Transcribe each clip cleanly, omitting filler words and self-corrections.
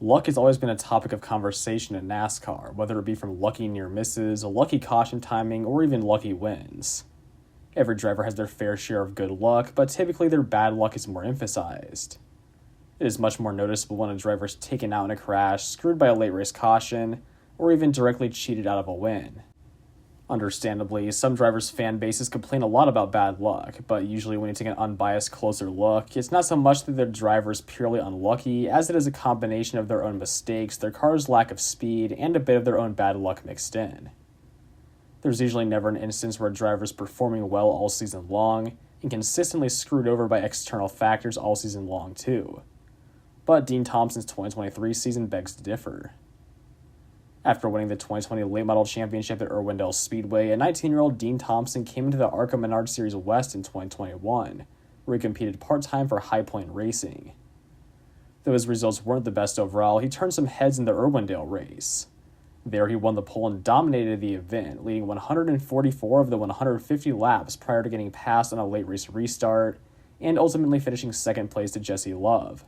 Luck has always been a topic of conversation in NASCAR, whether it be from lucky near misses, lucky caution timing, or even lucky wins. Every driver has their fair share of good luck, but typically their bad luck is more emphasized. It is much more noticeable when a driver is taken out in a crash, screwed by a late race caution, or even directly cheated out of a win. Understandably, some drivers' fan bases complain a lot about bad luck, but usually when you take an unbiased closer look, it's not so much that their driver is purely unlucky as it is a combination of their own mistakes, their car's lack of speed, and a bit of their own bad luck mixed in. There's usually never an instance where a driver is performing well all season long and consistently screwed over by external factors all season long too. But Dean Thompson's 2023 season begs to differ. After winning the 2020 Late Model Championship at Irwindale Speedway, a 19-year-old Dean Thompson came into the ARCA Menard Series West in 2021, where he competed part-time for High Point Racing. Though his results weren't the best overall, he turned some heads in the Irwindale race. There he won the pole and dominated the event, leading 144 of the 150 laps prior to getting passed on a late race restart, and ultimately finishing second place to Jesse Love.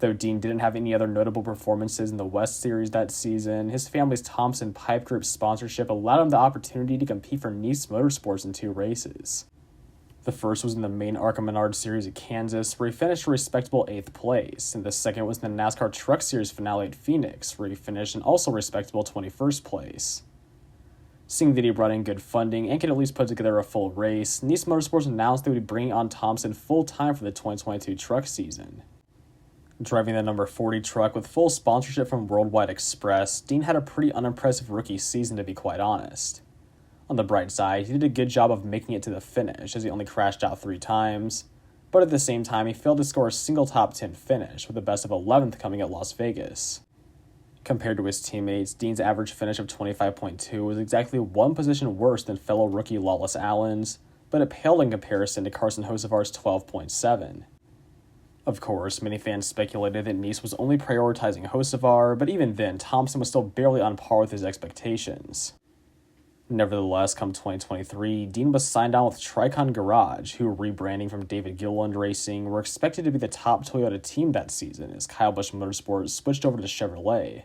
Though Dean didn't have any other notable performances in the West Series that season, his family's Thompson Pipe Group sponsorship allowed him the opportunity to compete for Nice Motorsports in two races. The first was in the main ARCA Menard Series at Kansas, where he finished a respectable 8th place, and the second was in the NASCAR Truck Series finale at Phoenix, where he finished an also respectable 21st place. Seeing that he brought in good funding and could at least put together a full race, Nice Motorsports announced they would be bringing on Thompson full-time for the 2022 truck season. Driving the number 40 truck with full sponsorship from Worldwide Express, Dean had a pretty unimpressive rookie season to be quite honest. On the bright side, he did a good job of making it to the finish as he only crashed out 3 times, but at the same time he failed to score a single top 10 finish, with the best of 11th coming at Las Vegas. Compared to his teammates, Dean's average finish of 25.2 was exactly one position worse than fellow rookie Lawless Allen's, but it paled in comparison to Carson Hocevar's 12.7. Of course, many fans speculated that Nice was only prioritizing Hocevar, but even then, Thompson was still barely on par with his expectations. Nevertheless, come 2023, Dean was signed on with Tricon Garage, who, rebranding from David Gilliland Racing, were expected to be the top Toyota team that season as Kyle Busch Motorsports switched over to Chevrolet.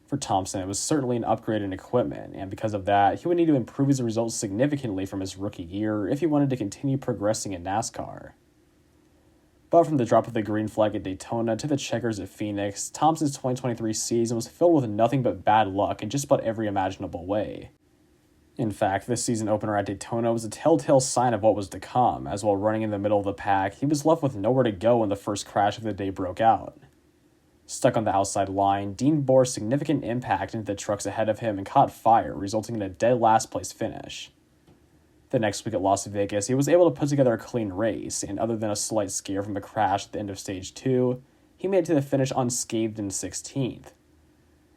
For Thompson, it was certainly an upgrade in equipment, and because of that, he would need to improve his results significantly from his rookie year if he wanted to continue progressing in NASCAR. But from the drop of the green flag at Daytona to the checkers at Phoenix, Thompson's 2023 season was filled with nothing but bad luck in just about every imaginable way. In fact, this season opener at Daytona was a telltale sign of what was to come, as while running in the middle of the pack, he was left with nowhere to go when the first crash of the day broke out. Stuck on the outside line, Dean bore significant impact into the trucks ahead of him and caught fire, resulting in a dead last place finish. The next week at Las Vegas, he was able to put together a clean race, and other than a slight scare from a crash at the end of Stage 2, he made it to the finish unscathed in 16th.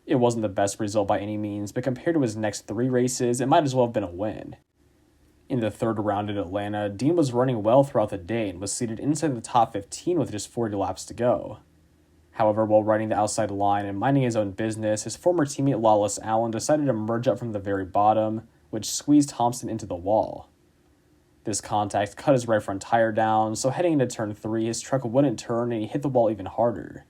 It wasn't the best result by any means, but compared to his next 3 races, it might as well have been a win. In the third round at Atlanta, Dean was running well throughout the day and was seated inside the top 15 with just 40 laps to go. However, while riding the outside line and minding his own business, his former teammate Lawless Allen decided to merge up from the very bottom, which squeezed Thompson into the wall. This contact cut his right front tire down, so heading into turn 3, his truck wouldn't turn and he hit the wall even harder.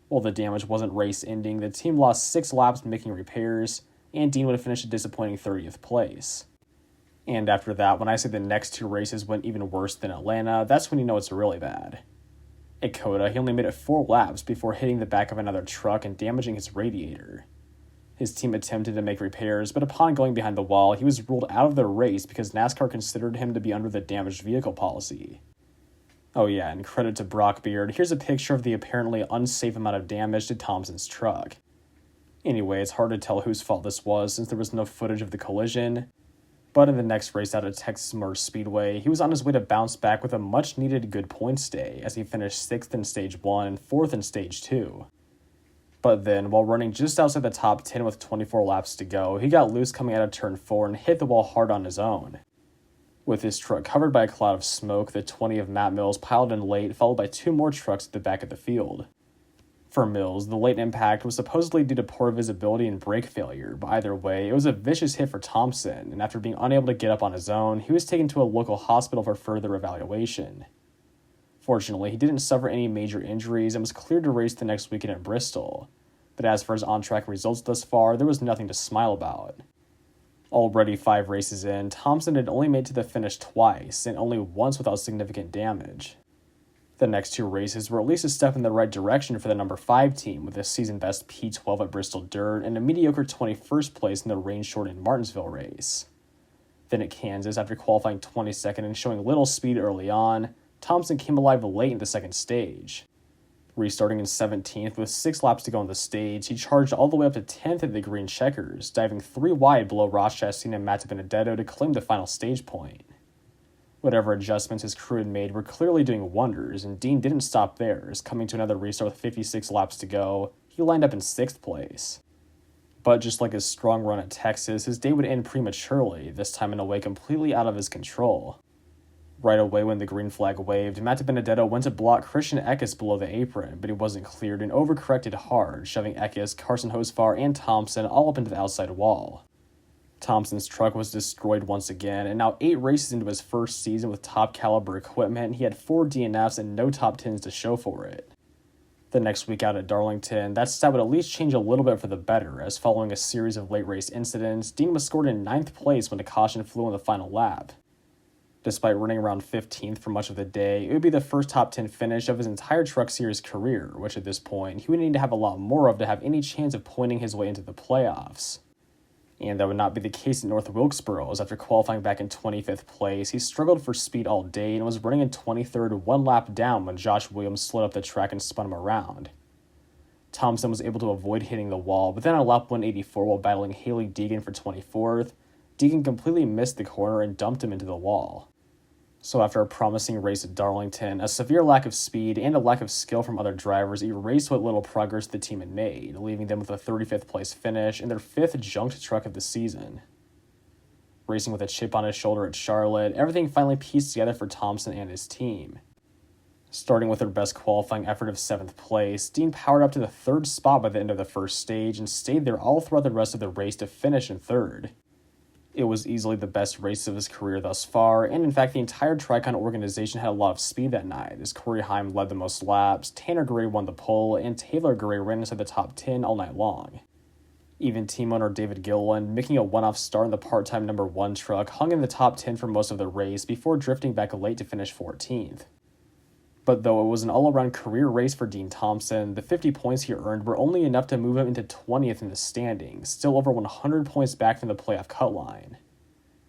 While the damage wasn't race-ending, the team lost 6 laps making repairs, and Dean would have finished a disappointing 30th place. And after that, when I say the next 2 races went even worse than Atlanta, that's when you know it's really bad. At COTA, he only made it 4 laps before hitting the back of another truck and damaging his radiator. His team attempted to make repairs, but upon going behind the wall, he was ruled out of the race because NASCAR considered him to be under the damaged vehicle policy. Oh yeah, and credit to Brock Beard, here's a picture of the apparently unsafe amount of damage to Thompson's truck. Anyway, it's hard to tell whose fault this was since there was no footage of the collision, but in the next race out at Texas Motor Speedway, he was on his way to bounce back with a much-needed good points day as he finished 6th in Stage 1 and 4th in Stage 2. But then, while running just outside the top 10 with 24 laps to go, he got loose coming out of turn 4 and hit the wall hard on his own. With his truck covered by a cloud of smoke, the 20 of Matt Mills piled in late, followed by 2 more trucks at the back of the field. For Mills, the late impact was supposedly due to poor visibility and brake failure, but either way, it was a vicious hit for Thompson, and after being unable to get up on his own, he was taken to a local hospital for further evaluation. Fortunately, he didn't suffer any major injuries and was cleared to race the next weekend at Bristol. But as for his on-track results thus far, there was nothing to smile about. Already 5 races in, Thompson had only made to the finish twice, and only once without significant damage. The next 2 races were at least a step in the right direction for the number 5 team, with a season-best P12 at Bristol Dirt and a mediocre 21st place in the rain-shortened Martinsville race. Then at Kansas, after qualifying 22nd and showing little speed early on, Thompson came alive late in the second stage. Restarting in 17th with 6 laps to go on the stage, he charged all the way up to 10th at the green checkers, diving 3 wide below Ross Chastain and Matt Benedetto to claim the final stage point. Whatever adjustments his crew had made were clearly doing wonders, and Dean didn't stop there, as coming to another restart with 56 laps to go, he lined up in 6th place. But just like his strong run at Texas, his day would end prematurely, this time in a way completely out of his control. Right away when the green flag waved, Matt Benedetto went to block Christian Eckes below the apron, but he wasn't cleared and overcorrected hard, shoving Eckes, Carson Hocevar, and Thompson all up into the outside wall. Thompson's truck was destroyed once again, and now 8 races into his first season with top-caliber equipment, he had 4 DNFs and no top 10s to show for it. The next week out at Darlington, that stat would at least change a little bit for the better, as following a series of late race incidents, Dean was scored in 9th place when a caution flew on the final lap. Despite running around 15th for much of the day, it would be the first top 10 finish of his entire Truck Series career, which at this point, he would need to have a lot more of to have any chance of pointing his way into the playoffs. And that would not be the case at North Wilkesboro, as after qualifying back in 25th place, he struggled for speed all day and was running in 23rd 1 lap down when Josh Williams slid up the track and spun him around. Thompson was able to avoid hitting the wall, but then on lap 184 while battling Hailie Deegan for 24th, Deegan completely missed the corner and dumped him into the wall. So after a promising race at Darlington, a severe lack of speed and a lack of skill from other drivers erased what little progress the team had made, leaving them with a 35th place finish and their 5th junked truck of the season. Racing with a chip on his shoulder at Charlotte, everything finally pieced together for Thompson and his team. Starting with their best qualifying effort of 7th place, Dean powered up to the 3rd spot by the end of the first stage and stayed there all throughout the rest of the race to finish in 3rd. It was easily the best race of his career thus far, and in fact the entire Tricon organization had a lot of speed that night, as Corey Heim led the most laps, Tanner Gray won the pole, and Taylor Gray ran inside the top 10 all night long. Even team owner David Gilliland, making a one-off start in the part-time number 1 truck, hung in the top 10 for most of the race before drifting back late to finish 14th. But though it was an all-around career race for Dean Thompson, the 50 points he earned were only enough to move him into 20th in the standings, still over 100 points back from the playoff cut line.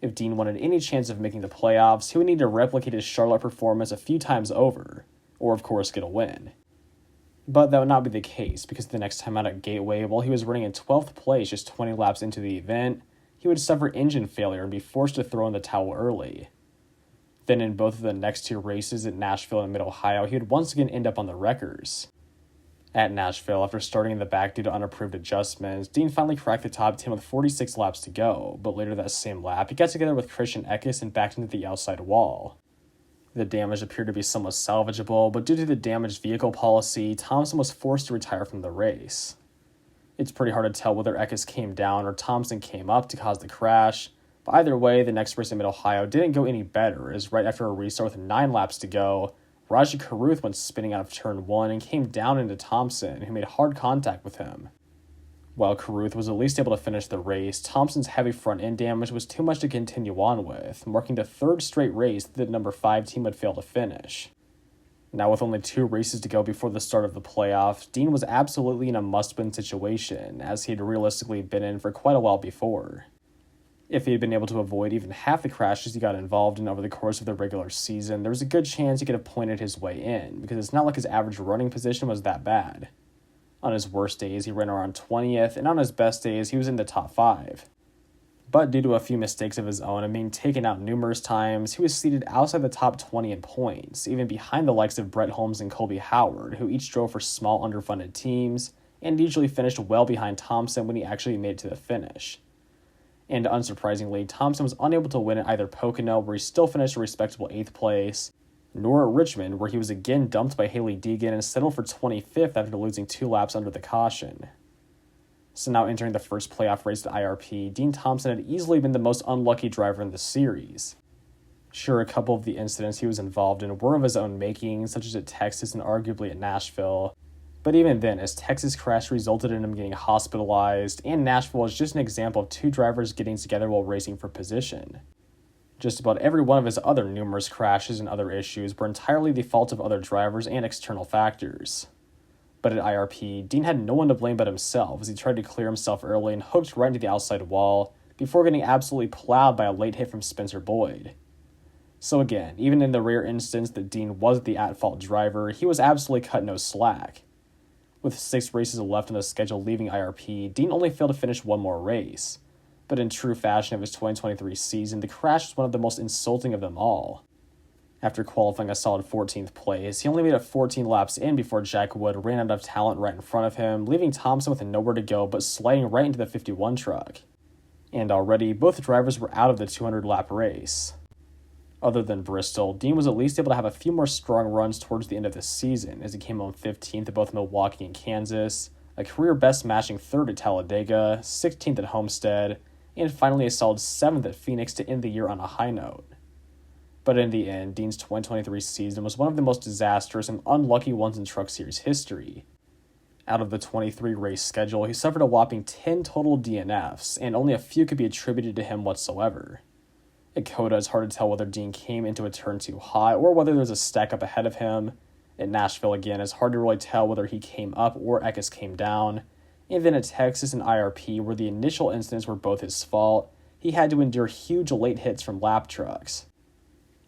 If Dean wanted any chance of making the playoffs, he would need to replicate his Charlotte performance a few times over, or of course get a win. But that would not be the case, because the next time out at Gateway, while he was running in 12th place just 20 laps into the event, he would suffer engine failure and be forced to throw in the towel early. Then in both of the next 2 races at Nashville and Mid-Ohio, he would once again end up on the wreckers. At Nashville, after starting in the back due to unapproved adjustments, Dean finally cracked the top 10 with 46 laps to go, but later that same lap, he got together with Christian Eckes and backed into the outside wall. The damage appeared to be somewhat salvageable, but due to the damaged vehicle policy, Thompson was forced to retire from the race. It's pretty hard to tell whether Eckes came down or Thompson came up to cause the crash, but either way, the next race in Mid-Ohio didn't go any better, as right after a restart with 9 laps to go, Rajah Caruth went spinning out of turn 1 and came down into Thompson, who made hard contact with him. While Caruth was at least able to finish the race, Thompson's heavy front end damage was too much to continue on with, marking the 3rd straight race that the number 5 team would fail to finish. Now with only 2 races to go before the start of the playoffs, Dean was absolutely in a must-win situation, as he had realistically been in for quite a while before. If he had been able to avoid even half the crashes he got involved in over the course of the regular season, there was a good chance he could have pointed his way in, because it's not like his average running position was that bad. On his worst days, he ran around 20th, and on his best days, he was in the top 5. But due to a few mistakes of his own and being taken out numerous times, he was seated outside the top 20 in points, even behind the likes of Brett Holmes and Colby Howard, who each drove for small underfunded teams, and usually finished well behind Thompson when he actually made it to the finish. And unsurprisingly, Thompson was unable to win at either Pocono, where he still finished a respectable 8th place, nor at Richmond, where he was again dumped by Hailie Deegan and settled for 25th after losing 2 laps under the caution. So now entering the first playoff race at IRP, Dean Thompson had easily been the most unlucky driver in the series. Sure, a couple of the incidents he was involved in were of his own making, such as at Texas and arguably at Nashville. But even then, his Texas crash resulted in him getting hospitalized, and Nashville is just an example of two drivers getting together while racing for position. Just about every one of his other numerous crashes and other issues were entirely the fault of other drivers and external factors. But at IRP, Dean had no one to blame but himself as he tried to clear himself early and hooked right into the outside wall before getting absolutely plowed by a late hit from Spencer Boyd. So again, even in the rare instance that Dean was the at-fault driver, he was absolutely cut no slack. With 6 races left on the schedule leaving IRP, Dean only failed to finish one more race. But in true fashion of his 2023 season, the crash was one of the most insulting of them all. After qualifying a solid 14th place, he only made it 14 laps in before Jack Wood ran out of talent right in front of him, leaving Thompson with nowhere to go but sliding right into the 51 truck. And already, both drivers were out of the 200-lap race. Other than Bristol, Dean was at least able to have a few more strong runs towards the end of the season, as he came home 15th at both Milwaukee and Kansas, a career best matching 3rd at Talladega, 16th at Homestead, and finally a solid 7th at Phoenix to end the year on a high note. But in the end, Dean's 2023 season was one of the most disastrous and unlucky ones in Truck Series history. Out of the 23-race schedule, he suffered a whopping 10 total DNFs, and only a few could be attributed to him whatsoever. At COTA, it's hard to tell whether Dean came into a turn too high or whether there was a stack up ahead of him. At Nashville, again, it's hard to really tell whether he came up or Eckes came down. And then at Texas and IRP, where the initial incidents were both his fault, he had to endure huge late hits from lap trucks.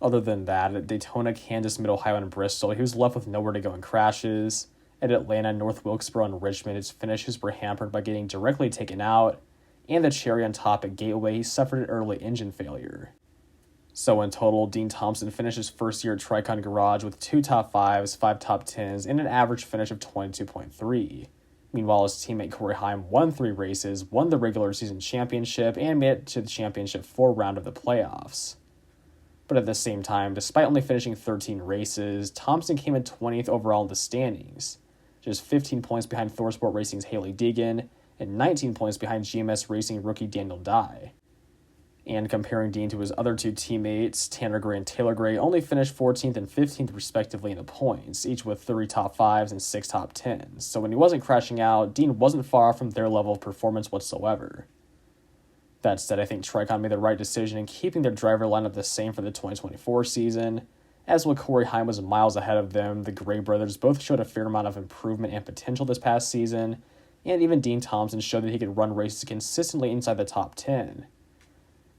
Other than that, at Daytona, Kansas, Mid-Ohio, and Bristol, he was left with nowhere to go in crashes. At Atlanta, North Wilkesboro, and Richmond, his finishes were hampered by getting directly taken out. And the cherry on top at Gateway, he suffered an early engine failure. So in total, Dean Thompson finished his first year at Tricon Garage with 2 top 5s, 5 top 10s, and an average finish of 22.3. Meanwhile, his teammate Corey Heim won 3 races, won the regular season championship, and made it to the championship 4 round of the playoffs. But at the same time, despite only finishing 13 races, Thompson came in 20th overall in the standings, just 15 points behind ThorSport Racing's Haley Deegan, and 19 points behind GMS Racing rookie Daniel Dye. And comparing Dean to his other 2 teammates, Tanner Gray and Taylor Gray only finished 14th and 15th respectively in the points, each with 3 top 5s and 6 top 10s. So when he wasn't crashing out, Dean wasn't far from their level of performance whatsoever. That said, I think Tricon made the right decision in keeping their driver lineup the same for the 2024 season. As while Corey Heim was miles ahead of them, the Gray brothers both showed a fair amount of improvement and potential this past season, and even Dean Thompson showed that he could run races consistently inside the top 10.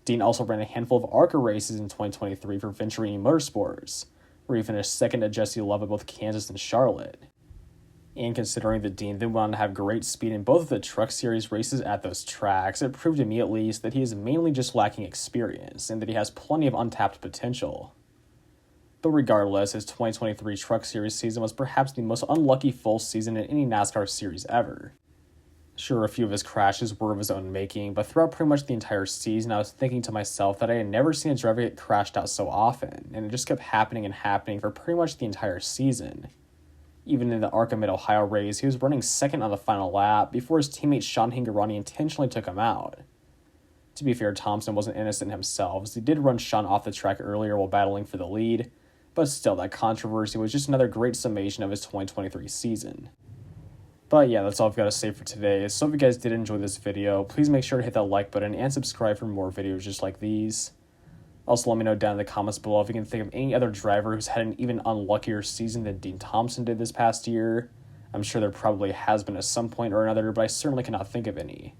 Dean also ran a handful of ARCA races in 2023 for Venturini Motorsports, where he finished 2nd at Jesse Love at both Kansas and Charlotte. And considering that Dean then went on to have great speed in both of the Truck Series races at those tracks, it proved to me at least that he is mainly just lacking experience, and that he has plenty of untapped potential. But regardless, his 2023 Truck Series season was perhaps the most unlucky full season in any NASCAR series ever. Sure, a few of his crashes were of his own making, but throughout pretty much the entire season, I was thinking to myself that I had never seen a driver get crashed out so often, and it just kept happening and happening for pretty much the entire season. Even in the ARCA Mid-Ohio race, he was running 2nd on the final lap before his teammate Sean Hingorani intentionally took him out. To be fair, Thompson wasn't innocent himself, as he did run Sean off the track earlier while battling for the lead, but still, that controversy was just another great summation of his 2023 season. But yeah, that's all I've got to say for today. So if you guys did enjoy this video, please make sure to hit that like button and subscribe for more videos just like these. Also, let me know down in the comments below if you can think of any other driver who's had an even unluckier season than Dean Thompson did this past year. I'm sure there probably has been at some point or another, but I certainly cannot think of any.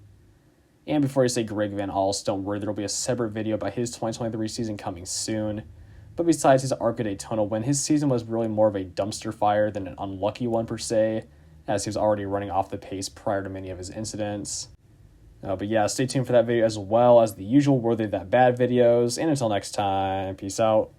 And before I say Greg Van Alst, don't worry, there will be a separate video about his 2023 season coming soon. But besides his ARCA Daytona win, his season was really more of a dumpster fire than an unlucky one per se, as he was already running off the pace prior to many of his incidents. But yeah, stay tuned for that video as well as the usual Worthy That Bad videos, and until next time, peace out.